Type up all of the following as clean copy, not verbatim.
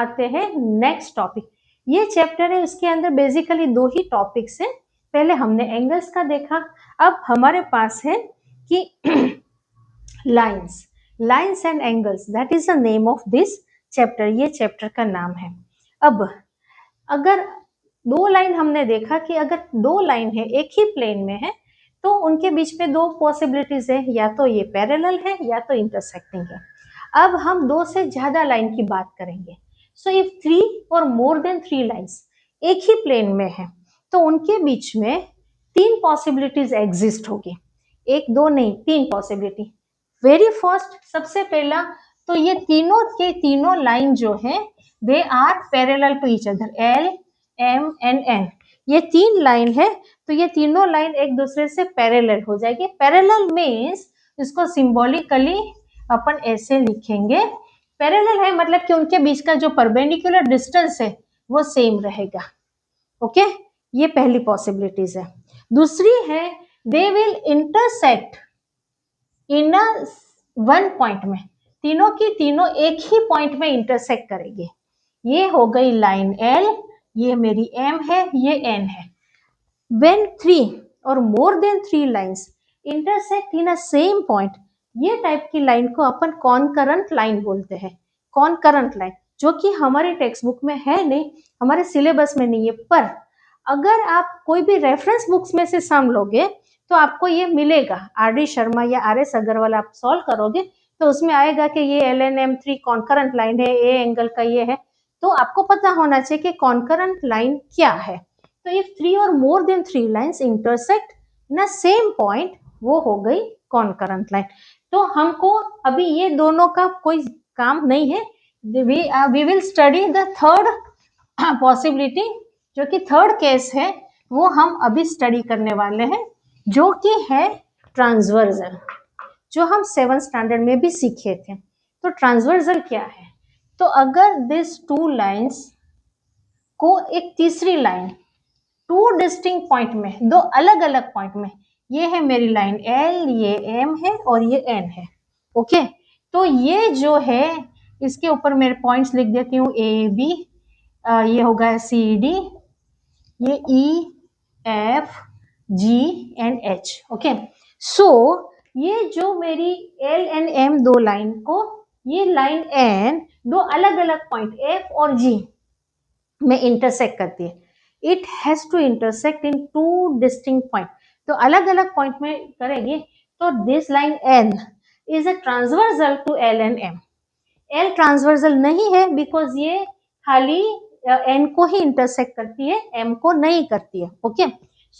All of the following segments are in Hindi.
आते हैं नेक्स्ट टॉपिक। ये चैप्टर है, उसके अंदर बेसिकली 2 ही टॉपिक्स हैं। पहले हमने एंगल्स का देखा, अब हमारे पास है कि lines and angles, that is the name of this chapter. ये चैप्टर का नाम है। अब अगर 2 लाइन हमने देखा कि अगर 2 लाइन है एक ही प्लेन में है तो उनके बीच में 2 पॉसिबिलिटीज है, या तो ये पैरेलल है या तो इंटरसेक्टिंग है। अब हम 2 से ज्यादा लाइन की बात करेंगे। सो इफ 3 और मोर देन 3 लाइंस एक ही प्लेन में है तो उनके बीच में 3 पॉसिबिलिटीज एग्जिस्ट होगी। 1 2 नहीं, 3 पॉसिबिलिटी। वेरी फर्स्ट, सबसे पहला तो ये तीनों के तीनों लाइन जो है they are parallel to each other, L M and N। ये 3 लाइन है तो ये तीनों लाइन एक दूसरे से पैरेलल हो जाएगी। पैरेलल मीन्स इसको सिंबॉलिकली अपन ऐसे लिखेंगे, पैरेलल है मतलब कि उनके बीच का जो परपेंडिकुलर डिस्टेंस है वो सेम रहेगा। ओके, ये पहली पॉसिबिलिटीज है। दूसरी है they will intersect in one point में, तीनों की तीनों एक ही पॉइंट में इंटरसेक्ट करेंगे। ये हो गई लाइन L, ये मेरी M है, ये N है। When 3 or more than 3 lines intersect in a same point, ये टाइप की लाइन को अपन कॉनकरेंट लाइन बोलते हैं। कॉनकरेंट लाइन जो कि हमारे टेक्स्ट बुक में है नहीं, हमारे सिलेबस में नहीं है, पर अगर आप कोई भी रेफरेंस बुक्स में से सम लोगे तो आपको ये मिलेगा। RD शर्मा या RS अग्रवाल आप सॉल्व करोगे तो उसमें आएगा कि ये LNM3 कॉनकरेंट लाइन है, ए एंगल का ये है। तो आपको पता होना चाहिए कि कॉनकरेंट लाइन क्या है। तो इफ 3 और more than 3 lines intersect in same point, वो हो गई कॉनकरेंट लाइन। तो हमको अभी ये दोनों का कोई काम नहीं है। We will study the third possibility, जो कि थर्ड केस है, वो हम अभी स्टडी करने वाले हैं, जो कि है ट्रांसवर्सल, जो हम 7th स्टैंडर्ड में भी सीखे थे। तो ट्रांसवर्सल क्या है? तो अगर दिस 2 लाइंस को एक तीसरी लाइन 2 डिस्टिंक्ट पॉइंट में, 2 अलग अलग पॉइंट में, ये है मेरी लाइन L, ये M है और ये N है। ओके, तो ये जो है इसके ऊपर मेरे पॉइंट्स लिख देती हूँ A B, ये होगा C D, ये E F G and H। Okay, so ये जो मेरी L एंड M 2 लाइन को, ये लाइन N 2 अलग अलग पॉइंट F और G में इंटरसेक्ट करती है। It has to intersect in 2 distinct point, तो अलग अलग पॉइंट में करेंगे। तो this line N is a transversal to L and M। L transversal नहीं है बिकॉज ये खाली N को ही इंटरसेक्ट करती है, M को नहीं करती है। Okay,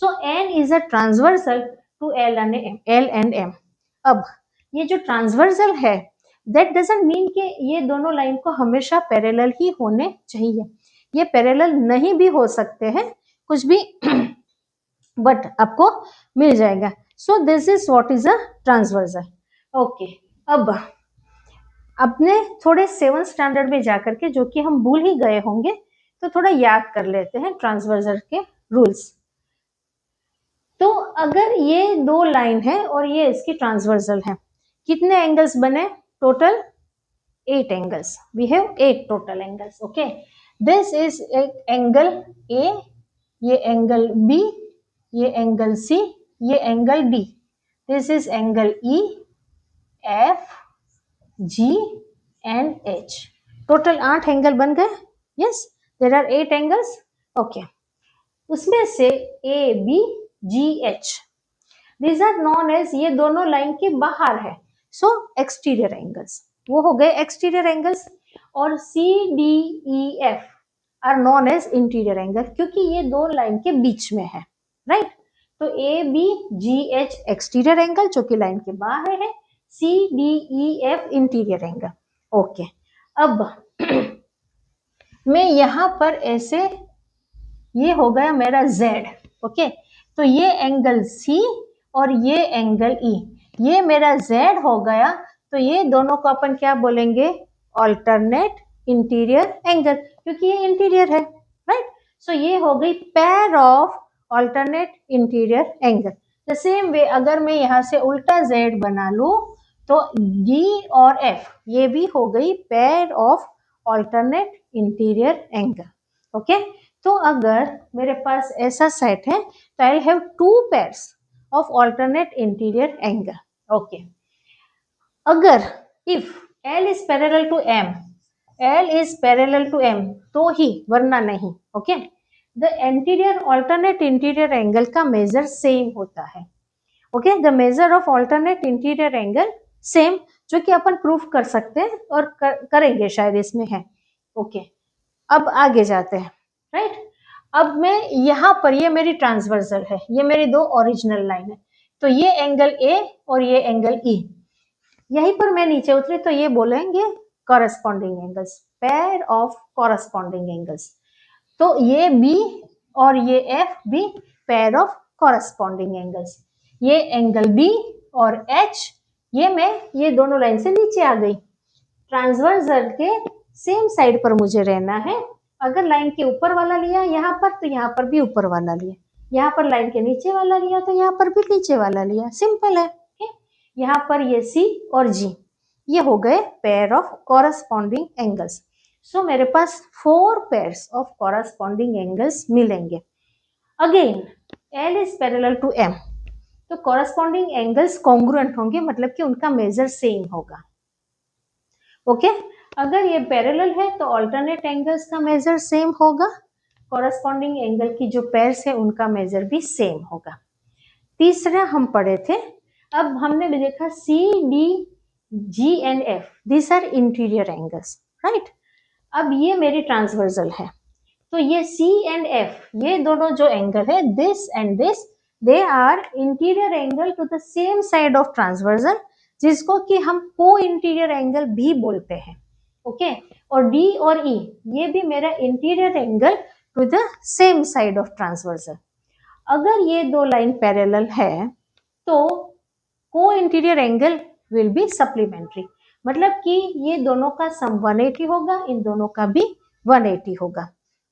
so N is a transversal to L and M। अब ये जो ट्रांसवर्सल है, दैट डजंट मीन कि ये दोनों लाइन को हमेशा पैरेलल ही होने चाहिए। ये पैरेलल नहीं भी हो सकते हैं, कुछ भी बट आपको मिल जाएगा। So this is what is a transversal. Okay, अब अपने थोड़े 7th स्टैंडर्ड में जाकर के, जो कि हम भूल ही गए होंगे, तो थोड़ा याद कर लेते हैं ट्रांसवर्सल के रूल्स। तो अगर ये 2 लाइन है और ये इसकी ट्रांसवर्सल है, कितने एंगल्स बने? Total 8 angles. We have 8 total angles. Okay, this is angle A, ये एंगल B, ये एंगल C, ये angle D। This is angle E F G and H। Total 8 angle बन गए। Yes, there are 8 angles. Okay, उसमें से A B G H, these are known as, ये दोनों लाइन के बाहर है, सो एक्सटीरियर एंगल्स, वो हो गए एक्सटीरियर एंगल्स। और C D E F are known as interior angle, क्योंकि ये 2 लाइन के बीच में है, राइट। तो A B G H exterior angle, जो कि लाइन के बाहर है, C D E F interior angle. Okay, अब मैं यहाँ पर ऐसे, ये हो गया मेरा Z। ओके, तो ये एंगल C और ये एंगल E, ये मेरा Z हो गया। तो ये दोनों को अपन क्या बोलेंगे? ऑल्टरनेट इंटीरियर एंगल, क्योंकि ये इंटीरियर है, राइट। सो ये हो गई pair of alternate interior angle. The same way अगर मैं यहाँ से उल्टा Z बना लूं तो D और F, ये भी हो गई pair of alternate interior angle. Okay, तो अगर मेरे पास ऐसा सेट है तो I have 2 pairs of alternate interior angle. Okay, अगर if L is parallel to M, L is parallel to M तो ही, वरना नहीं। Okay, the interior alternate interior angle का मेजर सेम होता है। Okay, the measure of alternate interior angle same, जो कि अपन प्रूफ कर सकते हैं और करेंगे शायद इसमें है। ओके, अब आगे जाते हैं। राइट, अब मैं यहाँ पर, ये मेरी ट्रांसवर्सल है, ये मेरी 2 ओरिजिनल लाइन है, तो ये एंगल ए और ये एंगल ई। यहीं पर मैं नीचे उतरी तो ये बोलेंगे corresponding angles, pair of corresponding angles. तो ये बी और ये एफ भी पेयर ऑफ कॉरेस्पॉन्डिंग एंगल्स। ये एंगल बी और एच, ये दोनों लाइन से नीचे आ गई। ट्रांसवर्सल के सेम साइड पर मुझे रहना है। अगर लाइन के ऊपर वाला लिया यहाँ पर, तो यहाँ पर भी ऊपर वाला लिया, यहाँ पर लाइन के नीचे वाला लिया तो यहाँ पर भी नीचे वाला लिया, सिंपल है। यहाँ पर ये सी और जी, ये हो गए pair of corresponding angles. So मेरे पास 4 पेयर्स ऑफ कॉरेस्पॉन्डिंग एंगल्स मिलेंगे। Again L is parallel to M, तो कॉरेस्पॉन्डिंग एंगल्स कॉन्ग्रुएंट होंगे, मतलब कि उनका मेजर सेम होगा। ओके, अगर ये पैरेलल है तो ऑल्टरनेट एंगल्स का मेजर सेम होगा, कॉरेस्पॉन्डिंग एंगल की जो पेयर्स है उनका मेजर भी सेम होगा। तीसरा हम पढ़े थे, अब हमने भी देखा C D G and F, this are interior angles. Right, अब ये मेरी ट्रांसवर्सल है, तो ये सी एंड एफ, ये दोनों जो एंगल है, this and this, they are interior angle to the same side of transversal, जिसको कि हम को इंटीरियर एंगल भी बोलते हैं। ओके, और डी और ई, ये भी मेरा interior angle to the same side of transversal. अगर ये 2 लाइन पैरेलल है तो co interior angle will be supplementary, मतलब कि ये दोनों का सम 180 होगा, इन दोनों का भी 180 होगा।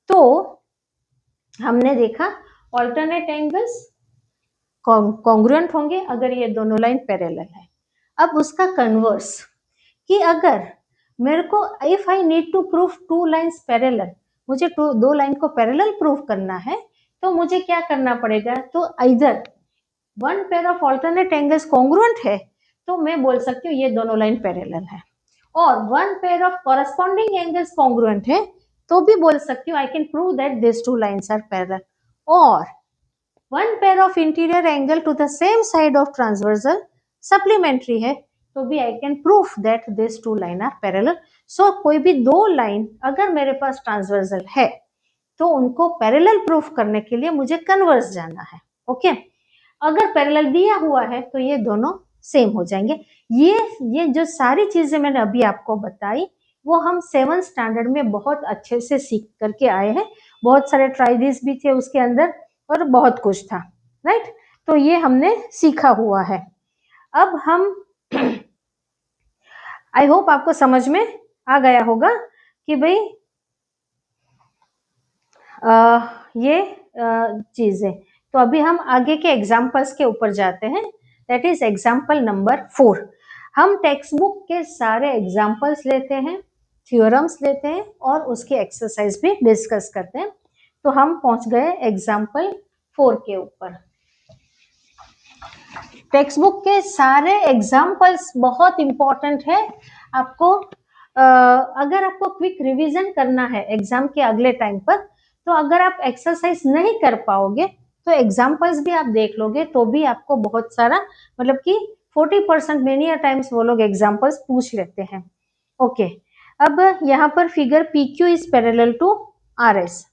तो हमने देखा ऑल्टरनेट एंगल्स कॉन्ग्रुएंट होंगे अगर ये दोनों लाइन पैरेलल है। अब उसका कन्वर्स, कि अगर मेरे को if I need to proof 2 lines parallel, मुझे 2 लाइन को पैरेलल प्रूफ करना है, तो मुझे क्या करना पड़ेगा, तो इधर 1 pair of alternate angles congruent है तो मैं बोल सकती हूँ ये दोनों लाइन पैरेलल है, और 1 pair of corresponding angles congruent है तो भी बोल सकती हूँ I can prove that this 2 lines are parallel, और 1 pair of interior angle to the same side of transversal supplementary है तो भी I can proof that this 2 line are parallel. So कोई भी 2 लाइन अगर मेरे पास ट्रांसवर्सल है तो उनको पैरेलल प्रूफ करने के लिए मुझे कन्वर्स जाना है। ओके, अगर पैरेलल दिया हुआ है तो ये दोनों सेम हो जाएंगे। ये जो सारी चीजें मैंने अभी आपको बताई वो हम 7th स्टैंडर्ड में बहुत अच्छे से सीख करके आए हैं, बहुत सारे ट्राइडिस भी थे उसके अंदर और बहुत कुछ था। राइट, तो ये हमने सीखा हुआ है। अब हम आई होप आपको समझ में आ गया होगा कि भाई ये चीजें। तो अभी हम आगे के एग्जाम्पल्स के ऊपर जाते हैं, दैट इज एग्जाम्पल नंबर 4। हम टेक्स्ट बुक के सारे एग्जाम्पल्स लेते हैं, थ्योरम्स लेते हैं और उसकी एक्सरसाइज भी डिस्कस करते हैं। तो हम पहुंच गए एग्जाम्पल 4 के ऊपर। टेक्स्ट बुक के सारे एग्जाम्पल्स बहुत इंपॉर्टेंट है आपको। अगर आपको क्विक रिवीजन करना है एग्जाम के अगले टाइम पर, तो अगर आप एक्सरसाइज नहीं कर पाओगे तो एग्जाम्पल्स भी आप देख लोगे तो भी आपको बहुत सारा, मतलब कि 40% मेनी टाइम्स वो लोग एग्जाम्पल्स पूछ लेते हैं। ओके, अब यहाँ पर figure PQ is parallel to RS।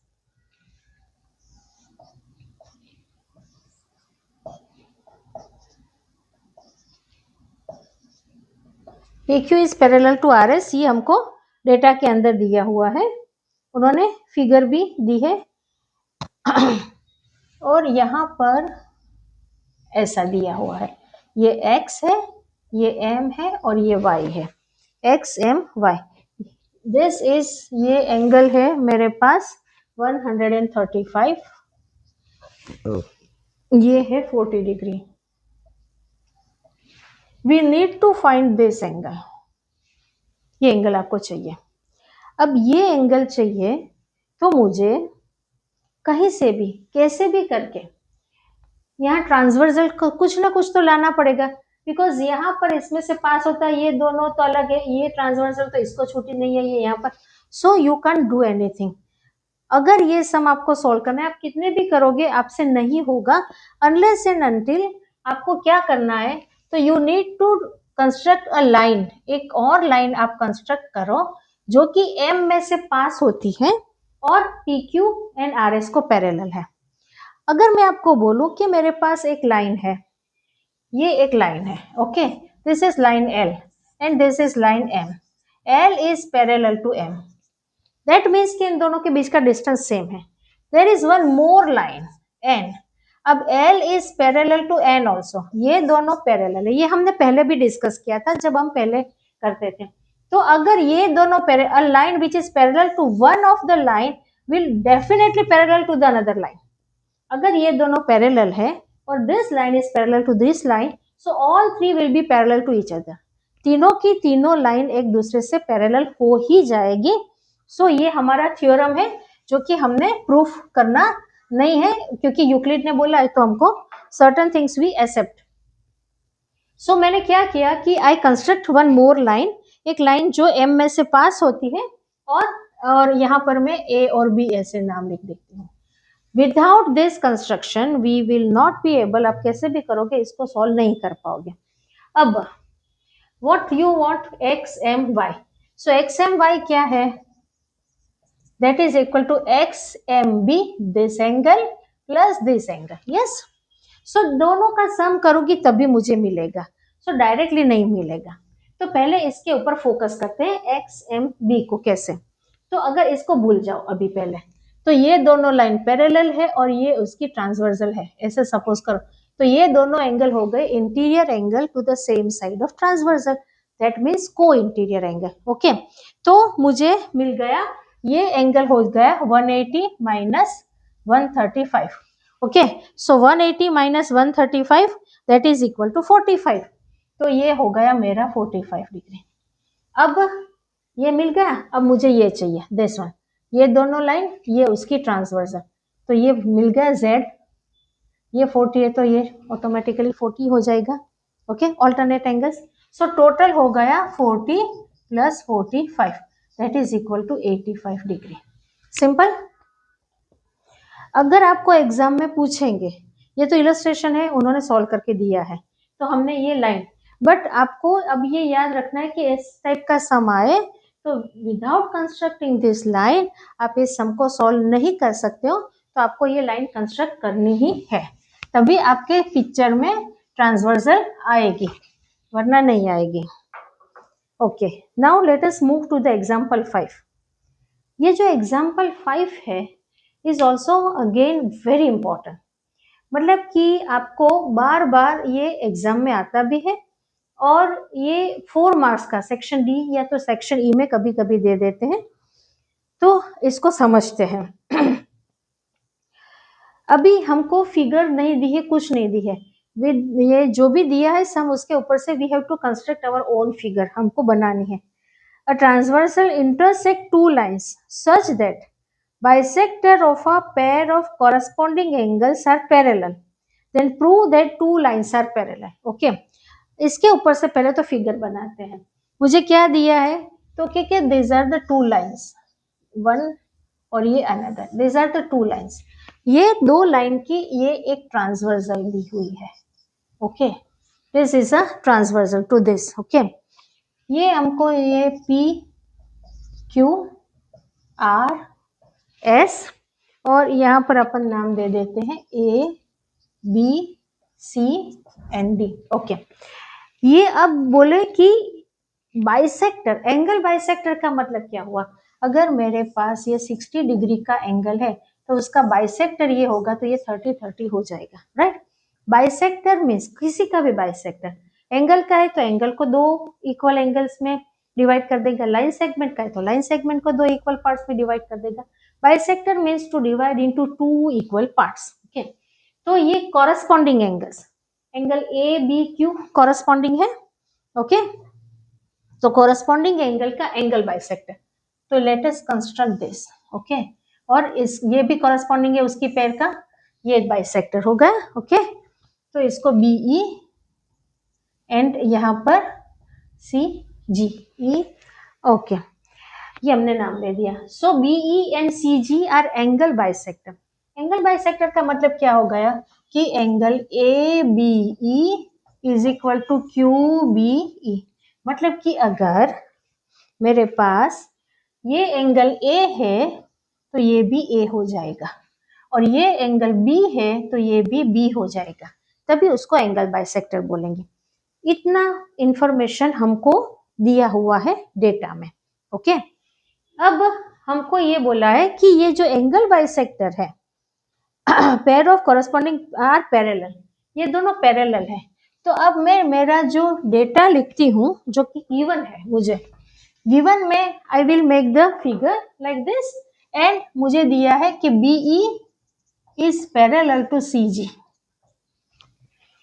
PQ is parallel to RS, ये हमको डेटा के अंदर दिया हुआ है, उन्होंने फिगर भी दी है और यहाँ पर ऐसा दिया हुआ है, ये x है, ये m है और ये y है, x m y। This is, ये एंगल है मेरे पास 135, ये है 40 degree. We need to find this angle, ये एंगल आपको चाहिए। अब ये एंगल चाहिए तो मुझे कहीं से भी कैसे भी करके यहाँ ट्रांसवर्सल कुछ ना कुछ तो लाना पड़ेगा, बिकॉज यहाँ पर इसमें से पास होता है, ये दोनों तो अलग है, ये ट्रांसवर्सल तो इसको छूटी नहीं है, ये यहाँ पर, so you can do anything. अगर ये सम आपको सोल्व करना है, आप कितने भी करोगे आपसे नहीं होगा, अनलेस एंड अनटिल आपको क्या करना है, तो you need to construct a line, एक और लाइन आप कंस्ट्रक्ट करो जो कि एम में से पास होती है और P Q and R S को पैरेलल है। अगर मैं आपको बोलूं कि मेरे पास एक लाइन है, ये एक लाइन है, okay, this is line L and this is line M, L is parallel to M, that means कि इन दोनों के बीच का डिस्टेंस सेम है। There is one more line N, अब L is parallel to N also, ये दोनों पैरेलल है, ये हमने पहले भी डिस्कस किया था जब हम पहले करते थे। तो अगर ये दोनों a line which is parallel to one of the line will definitely parallel to the another line, अगर ये दोनों पैरेलल है और this line is parallel to this line, so all three will be parallel to each other, तीनों की तीनों लाइन एक दूसरे से पैरेलल हो ही जाएगी। सो ये हमारा थ्योरम है जो कि हमने प्रूफ करना नहीं है, क्योंकि यूक्लिड ने बोला है तो हमको सर्टेन थिंग्स वी एक्सेप्ट। सो मैंने क्या किया कि आई कंस्ट्रक्ट वन मोर लाइन, एक लाइन जो एम में से पास होती है, और यहाँ पर मैं ए और बी ऐसे नाम लिख देती हूँ। Without this construction we will not be able, आप कैसे भी करोगे इसको सॉल्व नहीं कर पाओगे। अब what you want, X M Y, so X M Y क्या है, that is equal to X M B, this angle plus this angle, yes. So दोनों का सम करूंगी तभी मुझे मिलेगा, सो डायरेक्टली नहीं मिलेगा। तो पहले इसके ऊपर फोकस करते हैं, एक्स एम बी को कैसे। तो अगर इसको भूल जाओ अभी पहले, तो ये दोनों लाइन पैरेलल है और ये उसकी ट्रांसवर्सल है, ऐसे सपोज करो, तो ये दोनों एंगल हो गए interior angle to the same side of transversal, that means co interior angle, okay. तो मुझे मिल गया, ये एंगल हो गया 180 minus 135, okay. So 180 minus 135 that is equal to 45, तो ये हो गया मेरा 45 डिग्री। अब ये मिल गया, अब मुझे ये चाहिए दिस वन, ये दोनों लाइन ये उसकी ट्रांसवर्सल, तो ये मिल गया Z, ये 40 है तो ये ऑटोमेटिकली 40 हो जाएगा, okay, alternate angles. So total हो गया 40 plus 45 that is equal to 85 degree. Simple. अगर आपको एग्जाम में पूछेंगे, ये तो इलस्ट्रेशन है उन्होंने सॉल्व करके दिया है, तो हमने ये लाइन, बट आपको अब ये याद रखना है कि इस टाइप का सम आए तो विदाउट कंस्ट्रक्टिंग दिस लाइन आप इस सम को सॉल्व नहीं कर सकते हो, तो आपको ये लाइन कंस्ट्रक्ट करनी ही है, तभी आपके पिक्चर में ट्रांसवर्सल आएगी, वरना नहीं आएगी। Okay, now let us move to the example 5। ये जो एग्जाम्पल 5 है is also again very important, मतलब कि आपको बार बार ये एग्जाम में आता भी है, और ये 4 मार्क्स का सेक्शन डी या तो सेक्शन ई में कभी कभी दे देते हैं, तो इसको समझते हैं। अभी हमको फिगर नहीं दी है, कुछ नहीं दी है, ये जो भी दिया है सम, उसके ऊपर से we have to construct our own figure, हमको बनानी है। A transversal intersect two lines such that bisector of a pair of corresponding angles are parallel, then prove that two lines are parallel, okay. इसके ऊपर से पहले तो फिगर बनाते हैं। मुझे क्या दिया है, तो क्या this are the two lines, one और ये another, this are the two lines, ये दो लाइन की ये एक ट्रांसवर्सल दी हुई है, okay, this is a transversal to this, okay. ये हमको ये पी क्यू आर एस, और यहाँ पर अपन नाम दे देते हैं A B C and D, okay. ये अब बोले कि बाइसेक्टर, एंगल बाइसेक्टर का मतलब क्या हुआ, अगर मेरे पास ये 60 डिग्री का एंगल है तो उसका बाइसेक्टर ये होगा, तो ये 30-30 हो जाएगा, राइट। बाइसेक्टर मीन्स किसी का भी बाइसेक्टर, एंगल का है तो एंगल को दो इक्वल एंगल्स में डिवाइड कर देगा, लाइन सेगमेंट का है तो लाइन सेगमेंट को दो इक्वल पार्ट्स में डिवाइड कर देगा। Bisector means to divide into two equal parts, okay. तो ये corresponding angles, angle A B Q corresponding है, ओके। तो कॉरस्पॉन्डिंग एंगल का एंगल बाइसेक्टर, तो let us construct this, okay. और इस ये भी कॉरस्पॉन्डिंग है उसकी पेयर का, ये एक बाइसेक्टर हो गया, ओके। तो इसको BE एंड यहाँ पर CGE, ओके, ये हमने नाम दे दिया। So BE and CG are angle bisector. Angle bisector का मतलब क्या हो गया कि angle ABE is equal to QBE। मतलब कि अगर मेरे पास ये एंगल A है तो ये भी A हो जाएगा, और ये एंगल B है तो ये भी B हो जाएगा, तभी उसको एंगल बाइसेक्टर बोलेंगे। इतना इंफॉर्मेशन हमको दिया हुआ है डेटा में, ओके। अब हमको ये बोला है कि ये जो एंगल बाइसेक्टर है pair of corresponding are parallel, ये दोनों पैरेलल है। तो अब मैं मेरा जो डेटा लिखती हूँ जो कि गिवन है, मुझे गिवन में I will make the figure like this, and मुझे दिया है कि BE is parallel to CG।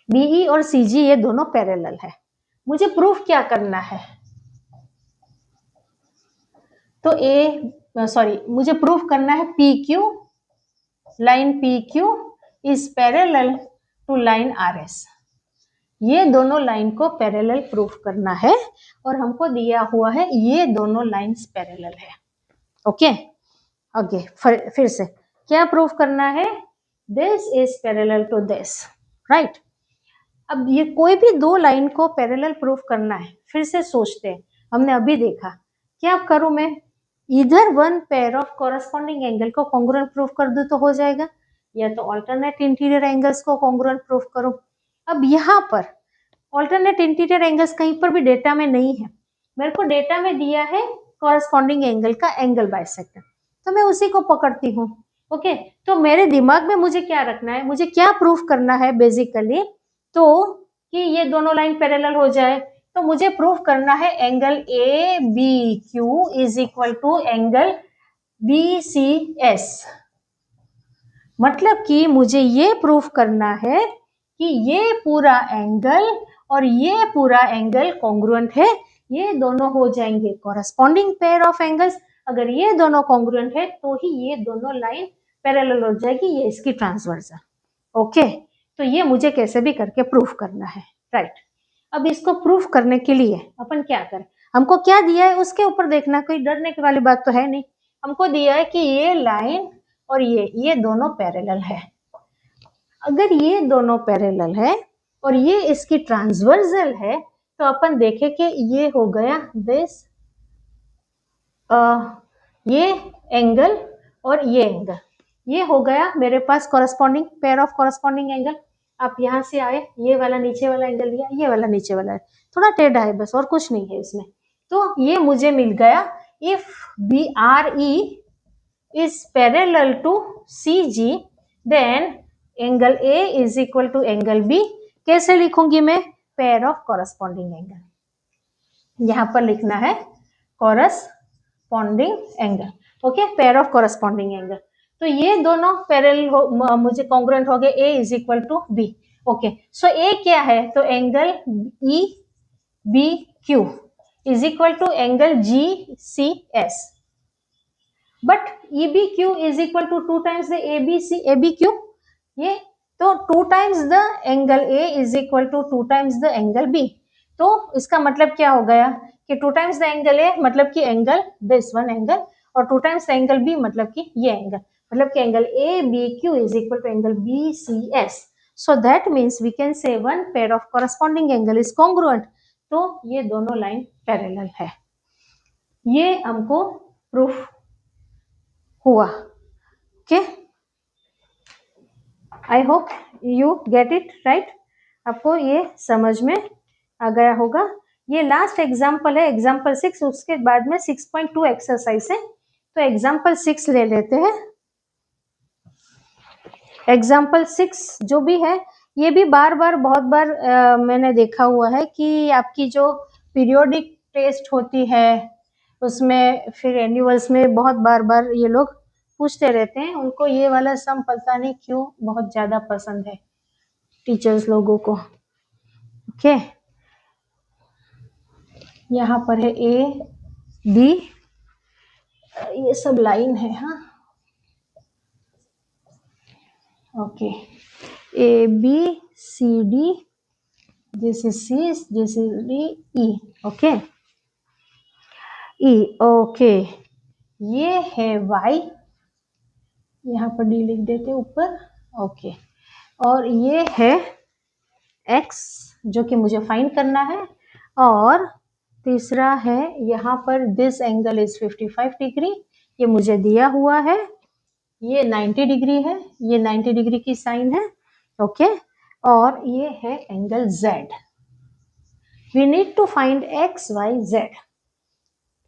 BE और CG ये दोनों पैरेलल है। मुझे प्रूफ क्या करना है, तो मुझे प्रूफ करना है PQ, line PQ is parallel to line RS। ये दोनों लाइन को पैरेलल प्रूफ करना है, और हमको दिया हुआ है ये दोनों लाइंस पैरेलल है, ओके। ओके, फिर से क्या प्रूफ करना है, this is parallel to this, right. अब ये कोई भी दो लाइन को पैरेलल प्रूफ करना है, फिर से सोचते हैं, हमने अभी देखा, क्या करूं मैं, इधर one pair of corresponding angle को कॉन्ग्रुएंट प्रूफ कर दूं तो हो जाएगा, या तो ऑल्टरनेट इंटीरियर एंगल्स को कॉन्ग्रुएंट प्रूफ करूं। अब यहाँ पर ऑल्टरनेट इंटीरियर एंगल्स कहीं पर भी डेटा में नहीं है, मेरे को डेटा में दिया है कॉरस्पॉन्डिंग एंगल का एंगल बाइसेक्टर, तो मैं उसी को पकड़ती हूँ, ओके। तो मेरे दिमाग में मुझे क्या रखना है, मुझे क्या प्रूफ करना है बेसिकली, तो कि ये दोनों लाइन पैरेलल हो जाए, तो मुझे प्रूफ करना है angle ABQ is equal to angle BCS। मतलब कि मुझे ये प्रूफ करना है कि ये पूरा एंगल और ये पूरा एंगल कॉन्ग्रुएंट है, ये दोनों हो जाएंगे कॉरस्पॉन्डिंग पेयर ऑफ एंगल्स। अगर ये दोनों कॉन्ग्रुएंट है तो ही ये दोनों लाइन पैरेलल हो जाएगी, ये इसकी ट्रांसवर्स है, ओके। तो ये मुझे कैसे भी करके प्रूफ करना है, राइट। अब इसको प्रूफ करने के लिए अपन क्या करें, हमको क्या दिया है उसके ऊपर देखना, कोई डरने की वाली बात तो है नहीं। हमको दिया है कि ये लाइन और ये दोनों पैरेलल है। अगर ये दोनों पैरेलल है और ये इसकी ट्रांसवर्सल है, तो अपन देखें कि ये हो गया दिस, ये एंगल और ये एंगल, ये हो गया मेरे पास corresponding pair of corresponding angle. आप यहाँ से आए, ये वाला नीचे वाला एंगल लिया, ये वाला नीचे वाला है, थोड़ा टेढ़ा है बस, और कुछ नहीं है इसमें। तो ये मुझे मिल गया, if BRE is parallel to CG then angle A is equal to angle B। कैसे लिखूंगी मैं, पेयर ऑफ कॉरस्पॉन्डिंग एंगल, यहाँ पर लिखना है corresponding angle, okay, pair of corresponding angle. तो ये दोनों पैरेलल हो, मुझे कॉन्ग्रुएंट हो गए, A is equal to B, okay. So A क्या है, तो angle EBQ is equal to angle GCS, but EBQ is equal to 2 times the ABQ, ये तो 2 times the angle A is equal to 2 times the angle B। तो इसका मतलब क्या हो गया कि 2 टाइम्स द एंगल A मतलब कि एंगल दिस वन एंगल, और 2 टाइम्स द एंगल B मतलब कि ये एंगल, मतलब कि angle ABQ is equal to angle BCS। So that means we can say one pair of corresponding angle is congruent, तो ये दोनों लाइन पैरेलल है। ये हमको प्रूफ हुआ, okay. I hope you get it right, आपको ये समझ में आ गया होगा। ये लास्ट एग्जाम्पल है, एग्जाम्पल 6, उसके बाद में 6.2 एक्सरसाइज है, तो एग्जाम्पल 6 ले लेते हैं। एग्जाम्पल 6 जो भी है, ये भी बार बार बहुत बार मैंने देखा हुआ है कि आपकी जो पीरियोडिक टेस्ट होती है उसमें, फिर एनुअल्स में बहुत बार बार ये लोग पूछते रहते हैं, उनको ये वाला सम पता नहीं क्यों बहुत ज्यादा पसंद है टीचर्स लोगों को, ओके। यहाँ पर है A B ये सब लाइन है, हाँ, okay, A B C D, this is C, this is D, E, okay, E, okay, ये है वाई, यहाँ पर डी लिख देते ऊपर, ओके, और ये है एक्स जो कि मुझे फाइंड करना है, और तीसरा है यहाँ पर दिस एंगल इज 55 डिग्री, ये मुझे दिया हुआ है, ये 90 डिग्री है, ये 90 डिग्री की साइन है, ओके, और ये है angle Z। We need to find X Y Z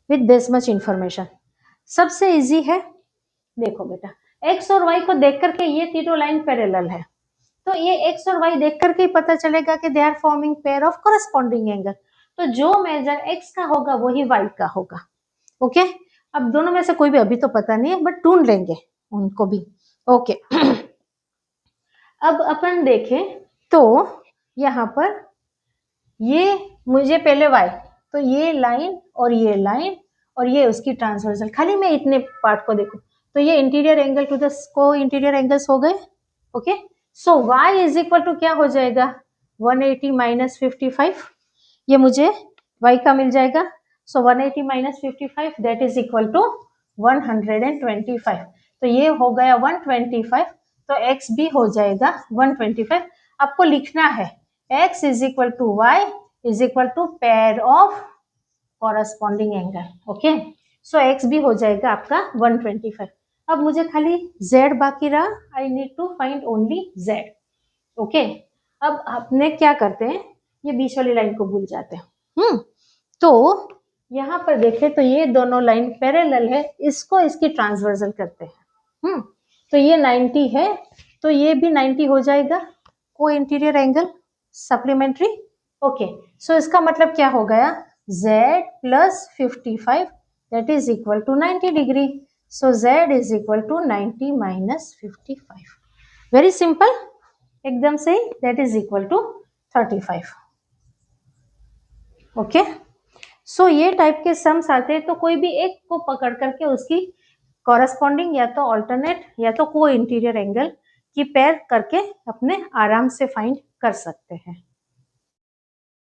with this much information. सबसे इजी है, देखो बेटा, एक्स और वाई को देख करके ये तीनों लाइन पैरेलल है, तो ये एक्स और वाई देख करके ही पता चलेगा कि they are forming pair of corresponding angle, तो जो मेजर एक्स का होगा वही वाई का होगा, ओके। अब दोनों में से कोई भी अभी तो पता नहीं है, बट ढूंढ लेंगे उनको भी, ओके। अब अपन देखें तो यहाँ पर ये मुझे पहले वाई, तो ये लाइन और ये लाइन और ये उसकी ट्रांसवर्सल, खाली मैं इतने पार्ट को देखूं तो ये interior angle to the co interior angles हो गए, okay. So y is equal to क्या हो जाएगा, 180 माइनस 55, ये मुझे y का मिल जाएगा, so 180 minus 55 that is equal to 125, तो ये हो गया 125, तो x भी हो जाएगा 125। आपको लिखना है x is equal to y is equal to pair of corresponding angle, okay. So x भी हो जाएगा आपका 125। अब मुझे खाली z बाकी रहा, I need to find only z, okay. अब अपने क्या करते हैं, ये बीच वाली लाइन को भूल जाते हैं, तो यहाँ पर देखें तो ये दोनों लाइन पैरेलल है, इसको इसकी ट्रांसवर्सल करते हैं, तो ये 90 है, तो ये भी 90 हो जाएगा, को interior angle supplementary, okay. So इसका मतलब क्या हो गया, z plus 55 that is equal to 90 degree, so z is equal to 90 minus 55, very simple, एकदम सही, that is equal to 35, okay. So ये टाइप के सम्स आते हैं, तो कोई भी एक को पकड़ करके उसकी कॉरस्पॉन्डिंग या तो ऑल्टरनेट या तो को इंटीरियर एंगल की पेयर करके अपने आराम से फाइंड कर सकते हैं।